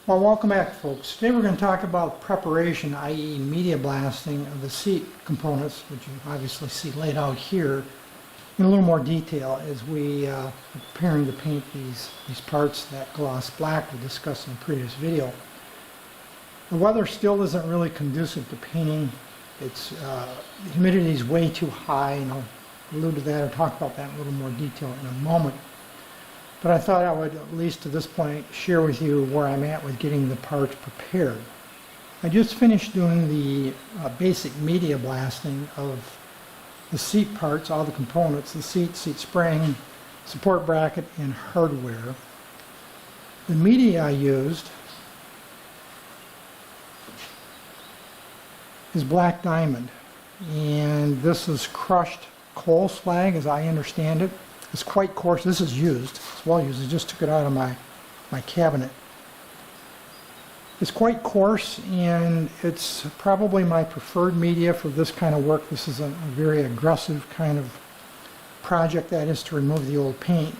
Well, welcome back, folks. Today we're going to talk about preparation, i.e. media blasting of the seat components, which you obviously see laid out here in a little more detail as we are preparing to paint these parts that gloss black we discussed in the previous video. The weather still isn't really conducive to painting. The humidity is way too high, and I'll allude to that or talk about that in a little more detail in a moment. But I thought I would, at least to this point, share with you where I'm at with getting the parts prepared. I just finished doing the basic media blasting of the seat parts, all the components, the seat spring, support bracket, and hardware. The media I used is black diamond, and this is crushed coal slag as I understand it. It's quite coarse. This is used. It's well used. I just took it out of my cabinet. It's quite coarse, and it's probably my preferred media for this kind of work. This is a very aggressive kind of project, that is to remove the old paint.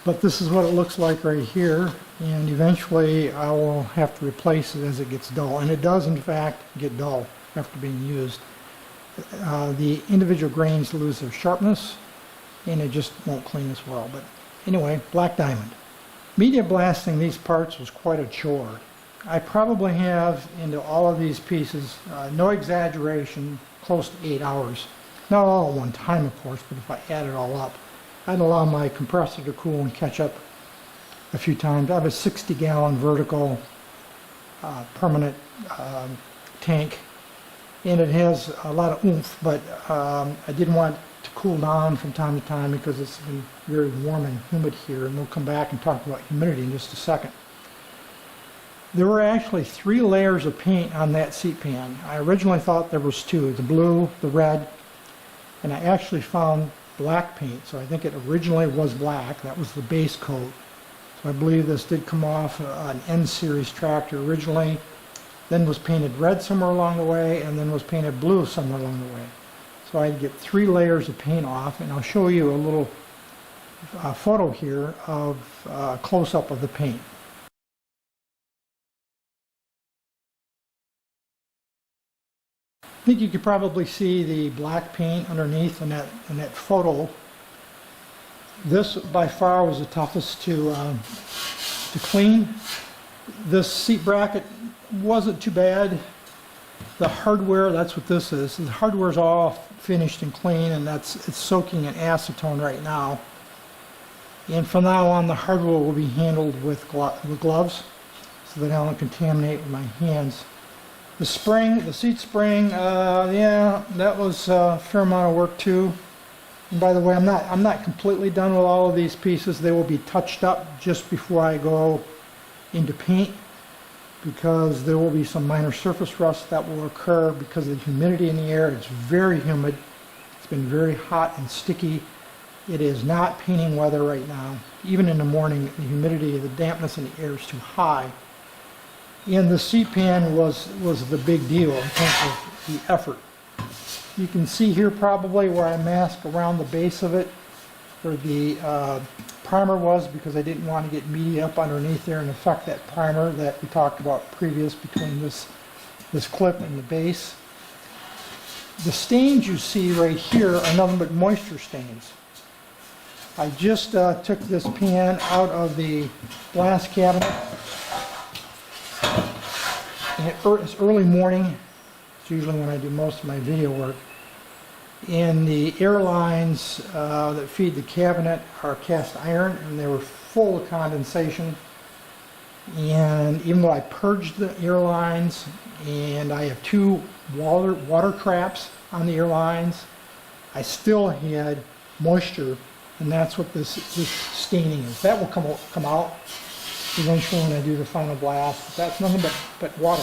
But this is what it looks like right here, and eventually I will have to replace it as it gets dull. And it does, in fact, get dull after being used. The individual grains lose their sharpness, and it just won't clean as well. But anyway, black diamond. Media blasting these parts was quite a chore. I probably have into all of these pieces, no exaggeration, close to 8 hours. Not all at one time, of course, but if I add it all up, I'd allow my compressor to cool and catch up a few times. I have a 60-gallon vertical permanent tank, and it has a lot of oomph, but I didn't want to cool down from time to time because it's been very warm and humid here, and we'll come back and talk about humidity in just a second. There were actually 3 layers of paint on that seat pan. I originally thought there was 2, the blue, the red, and I actually found black paint, so I think it originally was black. That was the base coat. So I believe this did come off an N-series tractor originally, then was painted red somewhere along the way, and then was painted blue somewhere along the way. So I'd get 3 layers of paint off, and I'll show you a little photo here of a close-up of the paint. I think you could probably see the black paint underneath in that photo. This by far was the toughest to clean. This seat bracket wasn't too bad. The hardware, that's what this is. The hardware is all finished and clean, and it's soaking in acetone right now. And from now on, the hardware will be handled with gloves so that I don't contaminate with my hands. The spring, the seat spring, yeah, that was a fair amount of work too. And by the way, I'm not completely done with all of these pieces. They will be touched up just before I go into paint, because there will be some minor surface rust that will occur because of the humidity in the air. It's very humid. It's been very hot and sticky. It is not painting weather right now. Even in the morning, the humidity, the dampness in the air is too high. And the seat pan was the big deal in terms of the effort. You can see here probably where I masked around the base of it where the primer was, because I didn't want to get media up underneath there and affect that primer that we talked about previous between this clip and the base. The stains you see right here are nothing but moisture stains. I just took this pan out of the glass cabinet, and it's early morning. It's usually when I do most of my video work. And the air lines that feed the cabinet are cast iron, and they were full of condensation. And even though I purged the air lines, and I have 2 water traps on the air lines, I still had moisture, and that's what this staining is. That will come out eventually when I do the final blast, but that's nothing but water.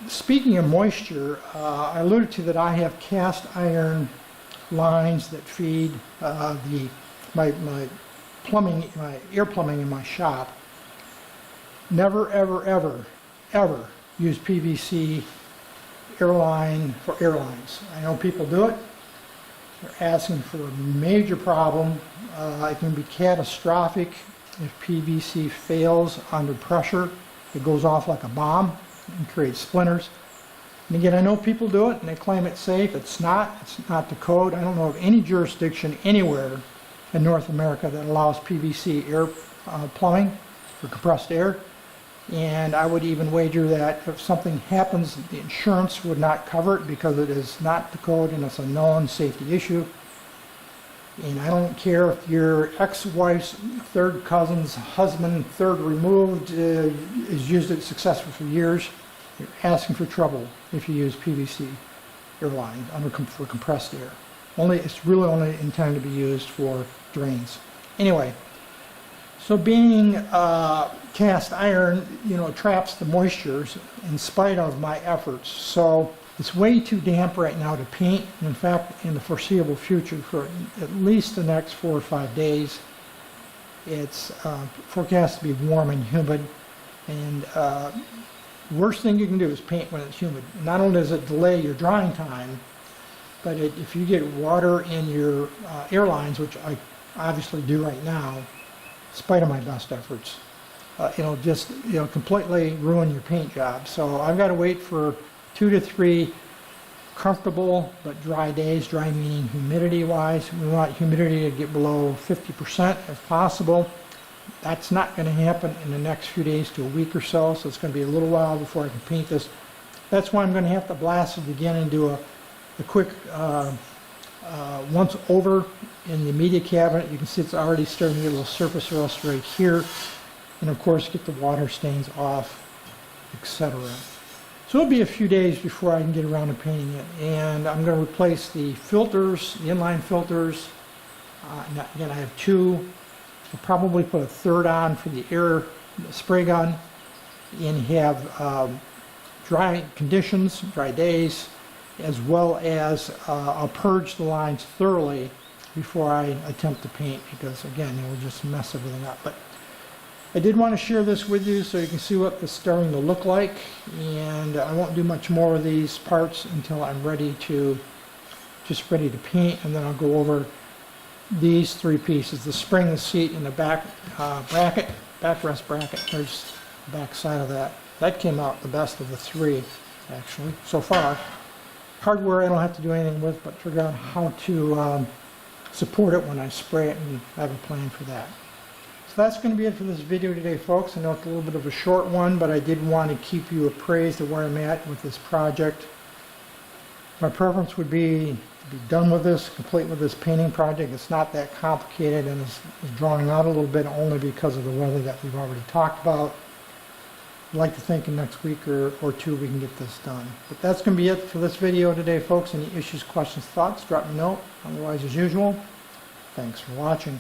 Speaking of moisture, I alluded to that I have cast iron lines that feed my plumbing, my air plumbing in my shop. Never, ever, ever, ever use PVC airline for airlines. I know people do it. They're asking for a major problem. It can be catastrophic If PVC fails under pressure, it goes off like a bomb and creates splinters. And again, I know people do it and they claim it's safe. It's not the code. I don't know of any jurisdiction anywhere in North America that allows PVC air plumbing for compressed air. And I would even wager that if something happens, the insurance would not cover it because it is not the code and it's a known safety issue. And I don't care if your ex-wife's third cousin's husband, third removed, has used it successfully for years. You're asking for trouble if you use PVC airline for compressed air. It's really only intended to be used for drains. Anyway, so being cast iron, traps the moistures in spite of my efforts. So it's way too damp right now to paint. In fact, in the foreseeable future, for at least the next 4 or 5 days, it's forecast to be warm and humid. And worst thing you can do is paint when it's humid. Not only does it delay your drying time, but if you get water in your airlines, which I obviously do right now, in spite of my best efforts, it'll just completely ruin your paint job. So I've got to wait for 2 to 3 comfortable but dry days. Dry meaning humidity wise. We want humidity to get below 50% if possible. That's not going to happen in the next few days to a week or so, so it's going to be a little while before I can paint this. That's why I'm going to have to blast it again and do a quick once over in the media cabinet. You can see it's already starting to get a little surface rust right here, and of course get the water stains off, etc. So it'll be a few days before I can get around to painting it, and I'm going to replace the filters, the inline filters. Again, I have 2. I'll probably put a third on for the air spray gun, and have dry conditions, dry days, as well as I'll purge the lines thoroughly before I attempt to paint, because again, it will just mess everything up. But I did want to share this with you so you can see what it's starting to look like, and I won't do much more of these parts until I'm ready to paint, and then I'll go over these 3 pieces: the spring, the seat, and the back backrest bracket. There's the back side of that. That came out the best of the 3, actually, so far. Hardware I don't have to do anything with, but figure out how to support it when I spray it, and I have a plan for that. So that's going to be it for this video today, folks. I know it's a little bit of a short one, but I did want to keep you appraised of where I'm at with this project. My preference would be to be done with this, complete with this painting project. It's not that complicated, and it's drawing out a little bit only because of the weather that we've already talked about. I'd like to think in next week or 2 we can get this done. But that's going to be it for this video today, folks. Any issues, questions, thoughts, drop me a note. Otherwise, as usual, thanks for watching.